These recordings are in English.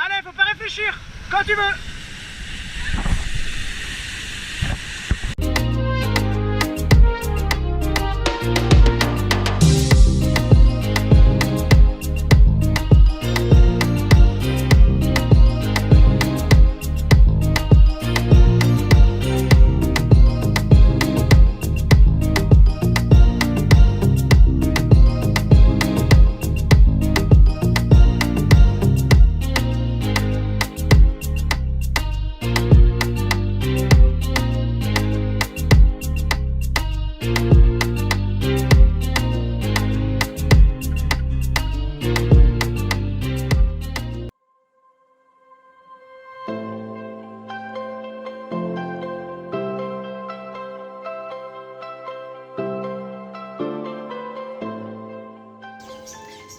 Allez, faut pas réfléchir. Quand tu veux.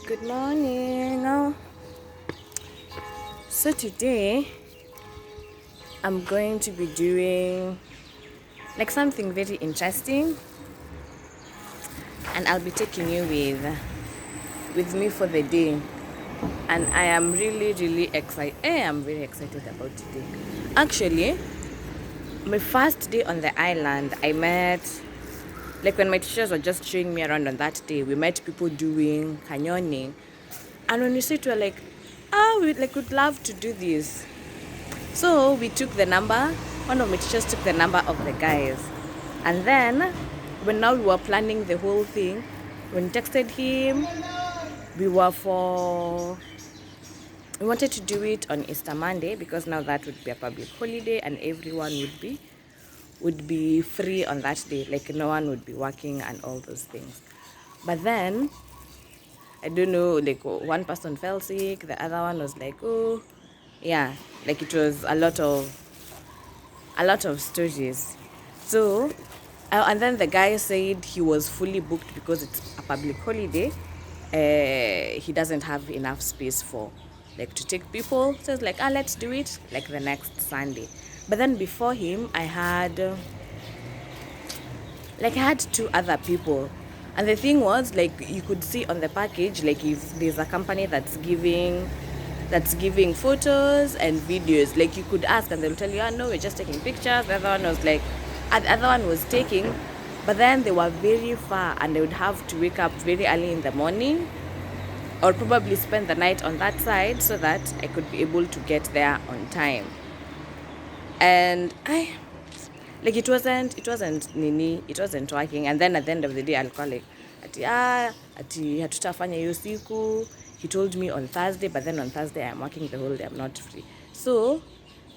Good morning. So today I'm going to be doing like something very interesting, and I'll be taking you with me for the day. And I am really excited. I am very excited about today. Actually, my first day on the island, I met, like when my teachers were just showing me around on that day, we met people doing canyoning. And when we said, we were like, we'd love to do this. So we took the number, one of my teachers took the number of the guys. And then, when now we were planning the whole thing, when we texted him, we wanted to do it on Easter Monday because now that would be a public holiday and everyone would be free on that day. Like no one would be working and all those things. But then, I don't know, like one person fell sick, the other one was like, oh, yeah, like it was a lot of stories. So, and then the guy said he was fully booked because it's a public holiday. He doesn't have enough space for like to take people. So it's like, let's do it like the next Sunday. But then before him, I had two other people. And the thing was, like, you could see on the package, like if there's a company that's giving photos and videos, like you could ask and they'll tell you, no, we're just taking pictures. The other one was taking, but then they were very far and they would have to wake up very early in the morning or probably spend the night on that side so that I could be able to get there on time. And it wasn't working. And then at the end of the day, I'll call like, hatutafanya hiyo siku. He told me on Thursday, but then on Thursday I'm working the whole day, I'm not free. So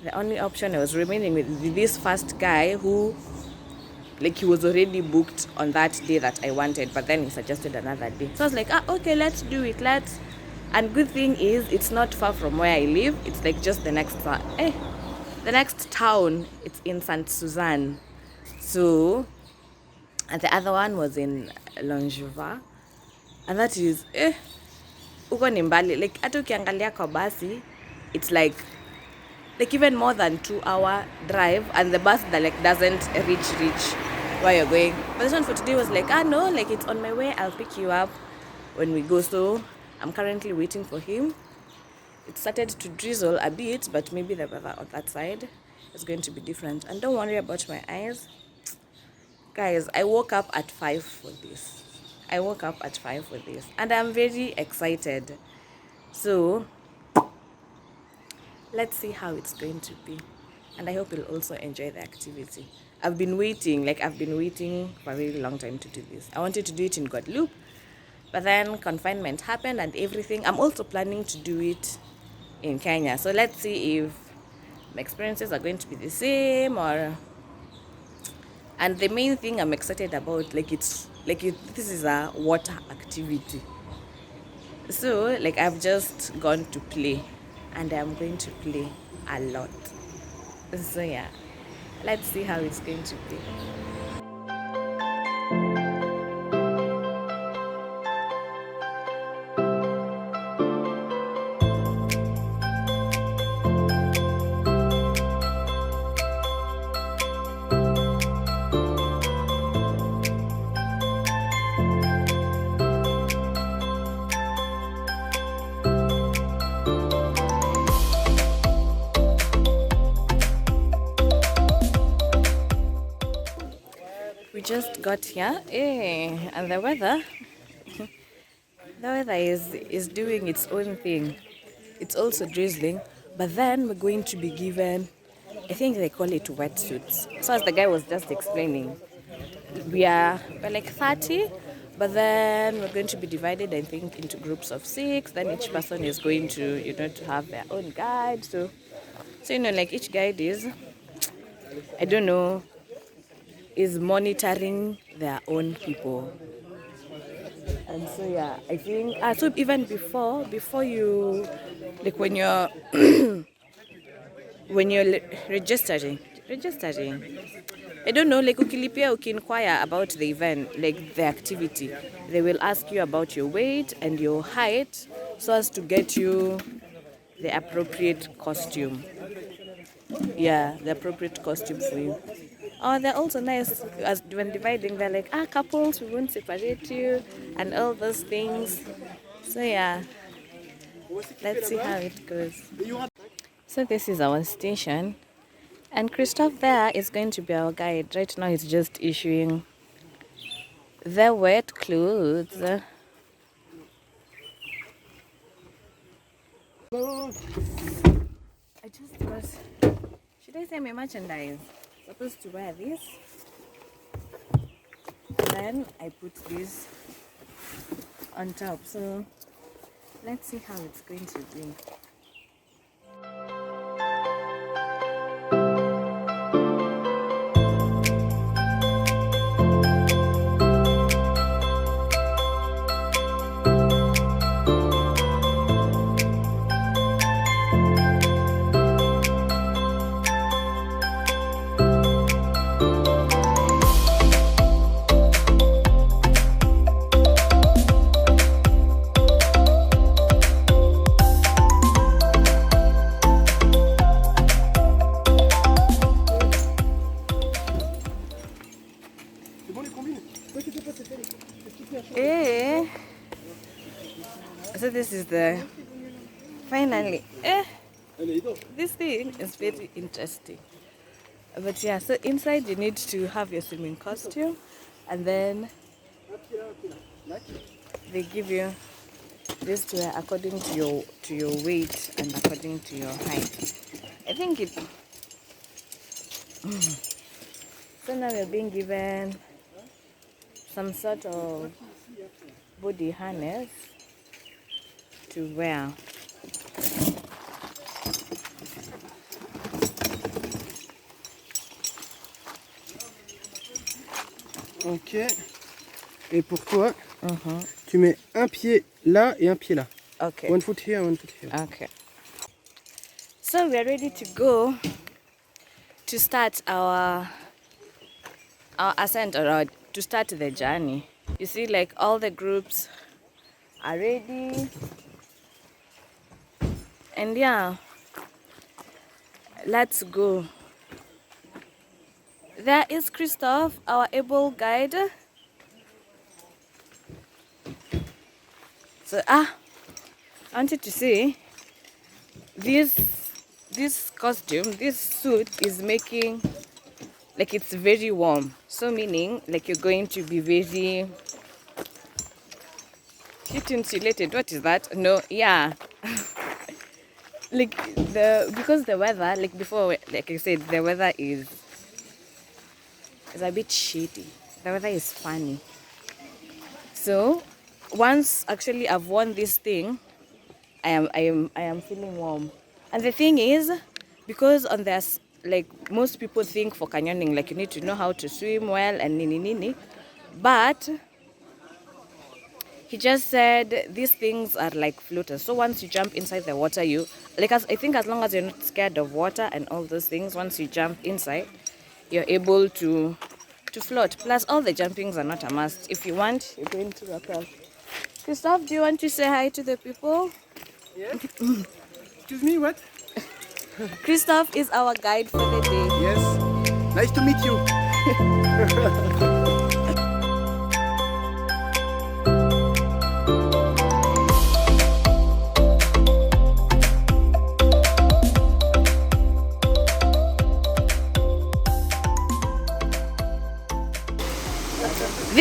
the only option I was remaining with this first guy who, like, he was already booked on that day that I wanted, but then he suggested another day. So I was like, okay, let's do it. And good thing is, it's not far from where I live. It's like just the next town. It's in Suzanne. So, and the other one was in Longjuva, and that is uko ni mbali. Like hata ukiangalia kwa basi, it's like even more than 2-hour drive, and the bus that like doesn't reach where you're going. But this one for today was like, no, like it's on my way, I'll pick you up when we go. So I'm currently waiting for him. It started to drizzle a bit, but maybe the weather on that side is going to be different. And don't worry about my eyes. Guys, I woke up at 5 for this. And I'm very excited. So, let's see how it's going to be. And I hope you'll also enjoy the activity. I've been waiting for a really long time to do this. I wanted to do it in Guadeloupe, but then confinement happened and everything. I'm also planning to do it in Kenya. So let's see if my experiences are going to be the same and the main thing I'm excited about, this is a water activity. So like I've just gone to play and I'm going to play a lot. So yeah, let's see how it's going to be. just got here, and the weather, is doing its own thing. It's also drizzling, but then we're going to be given, I think they call it wetsuits. So as the guy was just explaining, we're like 30, but then we're going to be divided, I think, into groups of 6. Then each person is going to, to have their own guide. So like each guide is, I don't know, is monitoring their own people. And so yeah, I think so even before you, like when you're registering, I don't know, like ukilipia ukinquire about the event, like the activity, they will ask you about your weight and your height so as to get you the appropriate costume. Yeah, the appropriate costume for you. Oh, they're also nice as when dividing. They're like, couples, we won't separate you, and all those things. So yeah, let's see how it goes. So this is our station, and Christophe there is going to be our guide. Right now, he's just issuing the wet clothes. I just got. Should I say my merchandise? Supposed to wear this. Then I put this on top. So let's see how it's going to be. So this is the finally. This thing is very interesting. But yeah, so inside you need to have your swimming costume, and then they give you this to wear according to your weight and according to your height. I think it. So now we're being given some sort of body harness to wear. Ok. Et pour toi, tu mets un pied là et un pied là. Okay. One foot here, one foot here. Okay. So we are ready to go to start our ascent, or to start the journey. You see, like all the groups are ready, and yeah, let's go. There is Christophe, our able guide. So I wanted to say this costume, this suit is making, like, it's very warm. So meaning like you're going to be very heat insulated. What is that? No, yeah. Like because the weather, like before, like I said, the weather is a bit shitty. The weather is funny. So once actually I've worn this thing, I am feeling warm. And the thing is, because on this, like most people think for canyoning, like you need to know how to swim well and nini. But he just said these things are like floaters. So once you jump inside the water, I think as long as you're not scared of water and all those things, once you jump inside, you're able to float. Plus all the jumpings are not a must. If you want, you're going to across. Christophe, do you want to say hi to the people? Yes. Excuse me, what? Christophe is our guide for the day. Yes. Nice to meet you.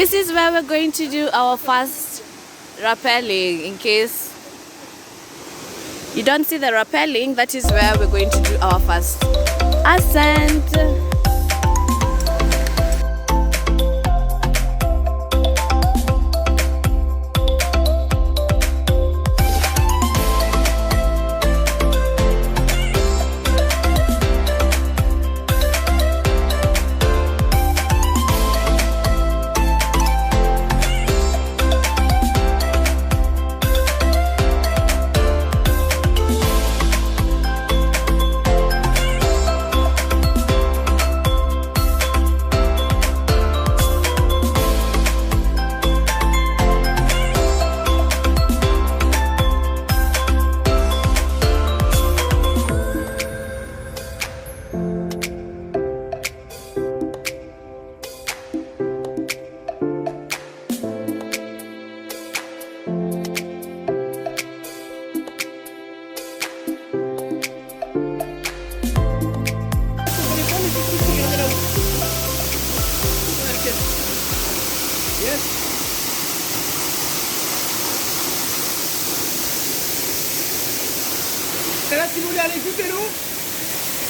This is where we're going to do our first rappelling. In case you don't see the rappelling, that is where we're going to do our first ascent.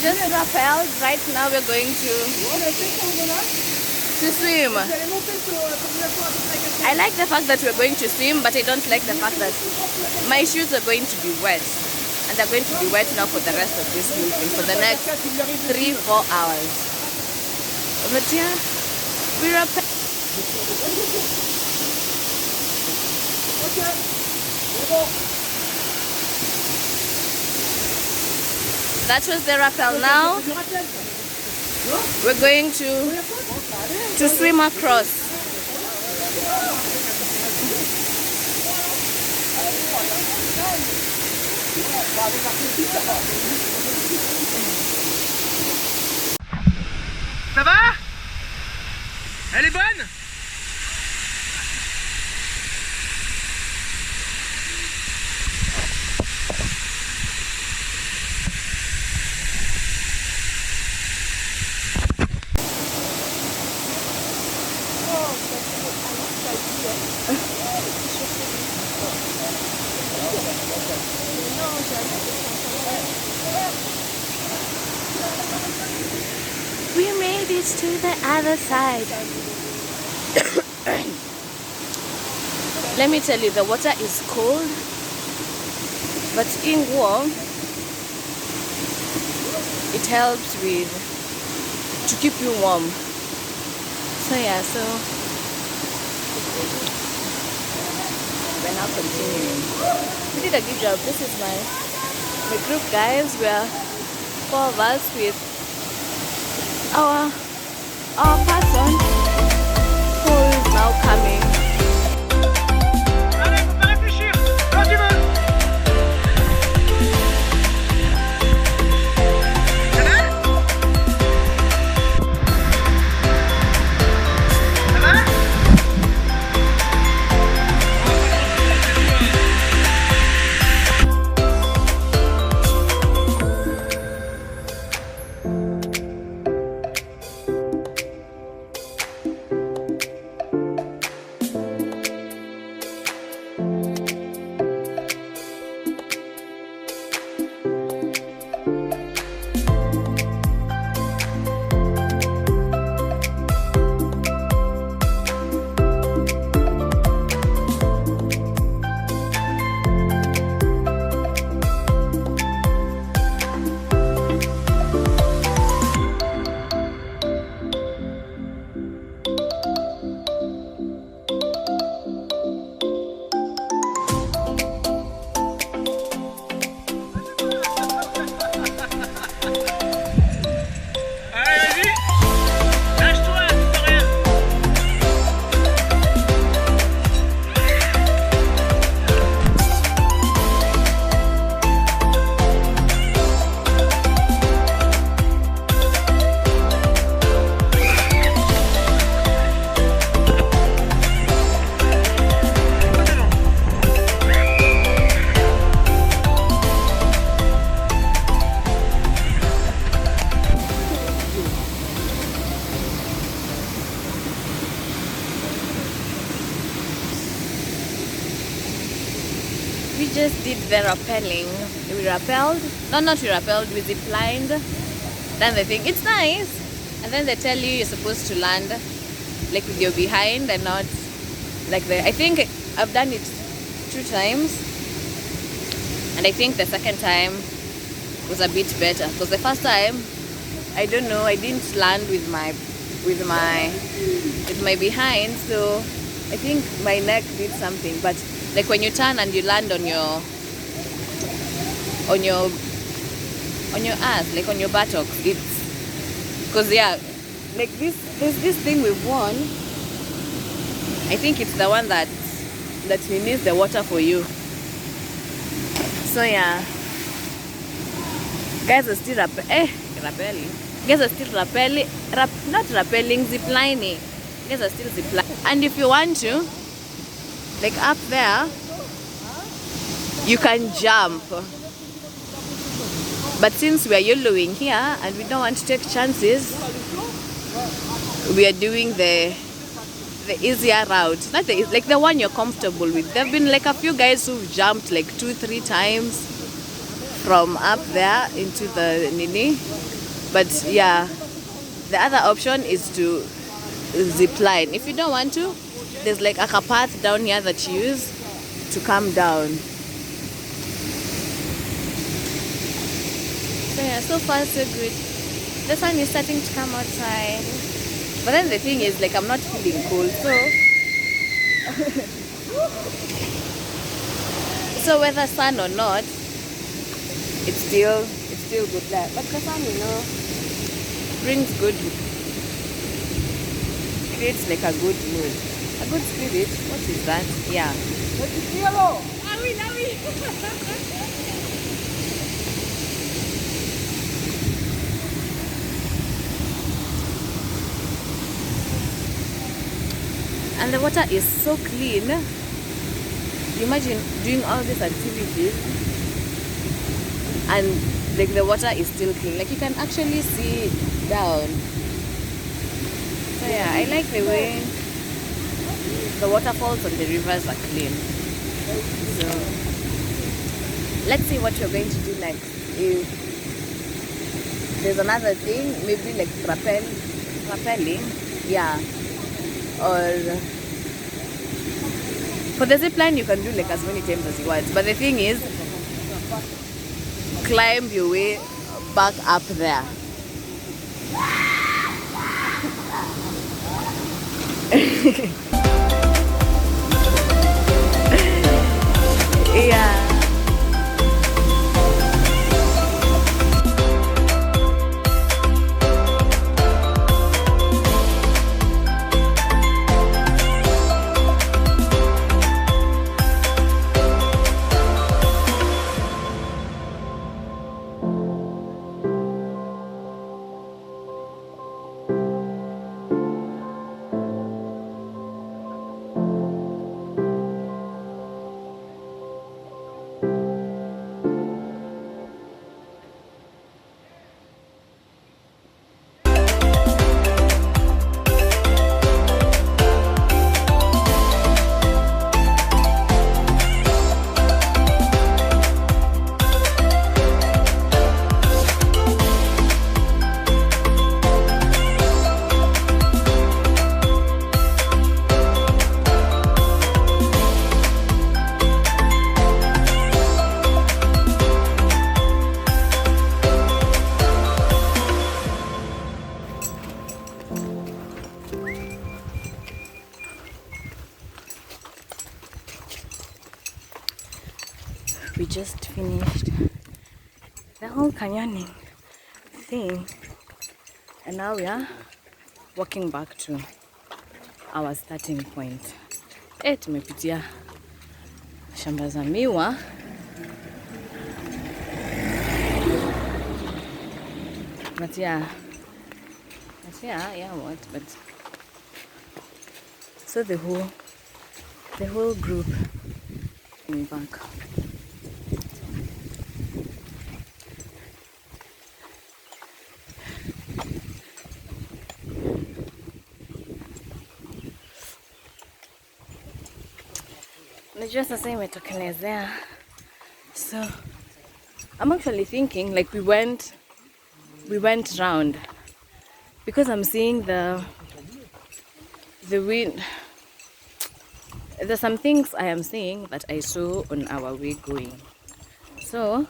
Just rappelled. Right now we're going to swim. I like the fact that we're going to swim, but I don't like the fact that my shoes are going to be wet. And they're going to be wet now for the rest of this meeting, for the next 3-4 hours. But yeah, we rappel. That was the rappel. Now we're going to swim across. Ça va? Elle est bonne? We made it to the other side. Let me tell you, the water is cold, but in warm, it helps to keep you warm. So yeah, so we're now continuing. We did a good job. This is my group, guys. We are 4 of us with our person who is now coming. Allez, faut pas réfléchir. Quand tu veux. Ça va? Ça va? just did the rappelling. We rappelled. No, not we rappelled, we ziplined. Then they think it's nice. And then they tell you you're supposed to land like with your behind and not like the... I think I've done it 2 times. And I think the second time was a bit better. Because the first time, I don't know, I didn't land with my behind, so I think my neck did something. But like when you turn and you land on your ass, like on your buttocks, it's because yeah, like this, there's this thing we've worn. I think it's the one that needs the water for you. So yeah, guys are still rappelling. Guys are still rappelling, not rappelling, ziplining. Guys are still ziplining. And if you want to, like up there, you can jump. But since we are YOLOing here and we don't want to take chances, we are doing the easier route. Not the, like the one you're comfortable with. There have been like a few guys who've jumped like 2-3 times from up there into the Nini. But yeah, the other option is to zip line. If you don't want to, there's like a path down here that you use to come down. So yeah, so far so good. The sun is starting to come outside. But then the thing is, like, I'm not feeling cold, so whether sun or not, it's still good there. But the sun, you know, brings good, creates like a good mood, a good spirit. What is that? Yeah. And the water is so clean. Imagine doing all these activities and like the water is still clean. Like you can actually see down. So yeah, I like the way the waterfalls and the rivers are clean. So let's see what we're going to do next. If there's another thing, maybe like rappelling, yeah. Or for the zip line, you can do like as many times as you want. But the thing is, climb your way back up there. Yeah. We just finished the whole canyoning thing and now we are walking back to our starting point. Tumepitia shamba za miwa. But yeah, but so the whole group came back. Najua sasa imetokelezea So I'm actually thinking like we went round because I'm seeing the wind. There's some things I am seeing that I saw on our way going. So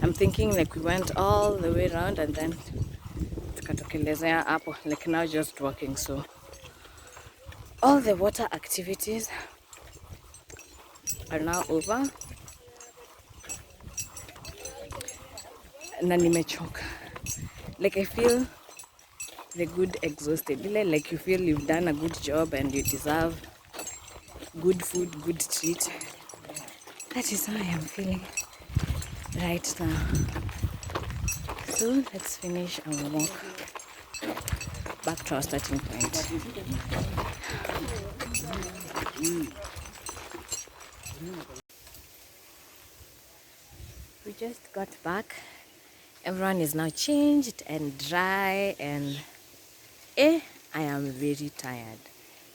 I'm thinking like we went all the way around and then tukatokelezea hapo, like now just walking. So all the water activities are now over na nimechoka. Like I feel the good exhausted. Like you feel you've done a good job and you deserve good food, good treat. That is how I am feeling right now. So let's finish our walk back to our starting point. We just got back. Everyone is now changed and dry and I am very tired.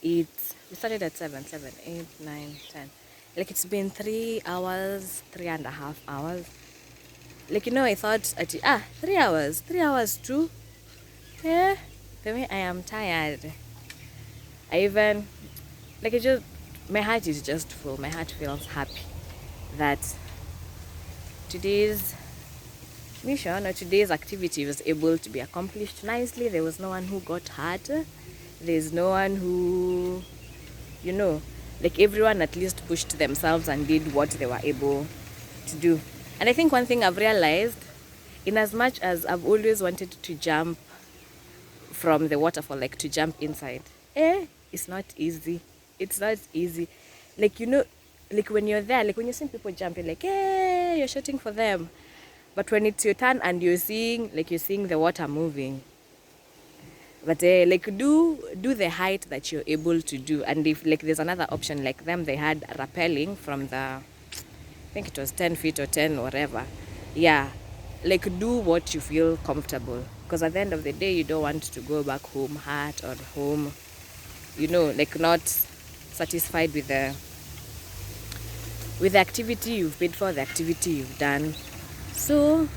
We started at 7, 8, 9, 10. Like it's been 3 hours, 3.5 hours. Like I thought 3 hours, 3 hours too. Yeah, the way I am tired. I even my heart is just full. My heart feels happy that today's mission or today's activity was able to be accomplished nicely. There was no one who got hurt. There's no one who, like everyone at least pushed themselves and did what they were able to do. And I think one thing I've realized, in as much as I've always wanted to jump from the waterfall, like to jump inside, it's not easy. It's not easy. Like, like when you're there, like when you see people jump, you're like, hey, you're shooting for them. But when it's your turn and you're seeing the water moving, but like do the height that you're able to do. And if like there's another option, like them, they had rappelling from the, I think it was 10 feet or 10 whatever. Yeah, like do what you feel comfortable, because at the end of the day you don't want to go back home hurt or home, like not satisfied with the activity you've paid for, the activity you've done. So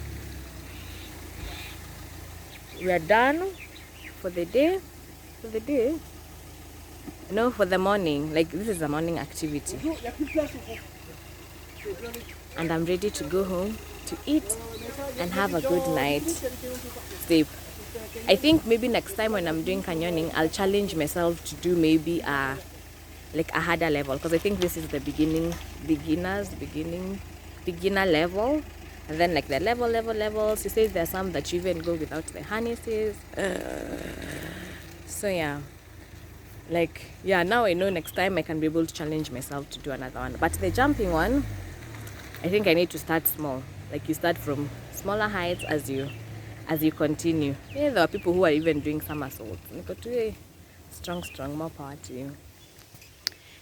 we are done for the day. For the morning. Like this is a morning activity. And I'm ready to go home to eat and have a good night's sleep. I think maybe next time when I'm doing canyoning, I'll challenge myself to do maybe a harder level, because I think this is the beginner level. And then like the levels, you say there's some that you even go without the harnesses. So yeah, now I know next time I can be able to challenge myself to do another one. But the jumping one, I think I need to start small. Like you start from smaller heights as you continue. Yeah, there are people who are even doing somersaults. Strong, more power to you.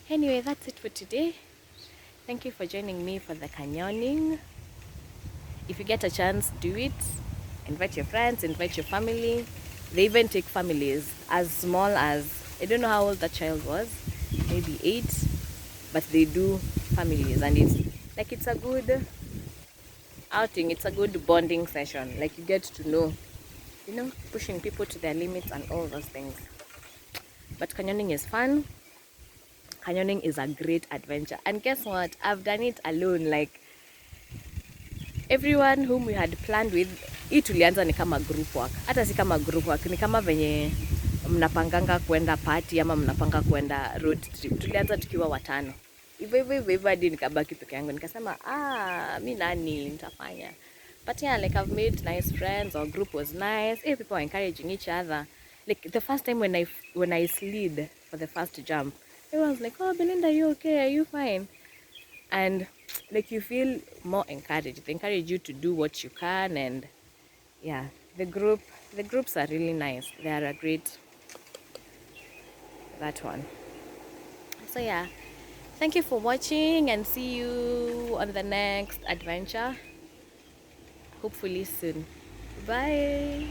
Anyway, that's it for today. Thank you for joining me for the canyoning. If you get a chance, do it. Invite your friends, invite your family. They even take families as small as, I don't know how old that child was, maybe 8, but they do families, and it's a good outing. It's a good bonding session. Like you get to know, pushing people to their limits and all those things. But canyoning is fun. Canyoning is a great adventure. And guess what? I've done it alone. Like everyone whom we had planned with, hii tulianza ni kama group work. Hata si kama group work, ni kama venye mnapanganga kwenda party ama mnapanga kwenda road trip. Tulianza tukiwa 5. Hivyo hadi nikabaki peke yangu. Nikasema, mi nani nitafanya. But yeah, like I've made nice friends. Our group was nice. People are encouraging each other. Like the first time when I slid for the first jump, everyone's like, oh, Belinda, are you okay? Are you fine? And like you feel more encouraged. They encourage you to do what you can. And yeah, the groups are really nice. They are a great, that one. So yeah, thank you for watching, and see you on the next adventure, hopefully soon. Bye.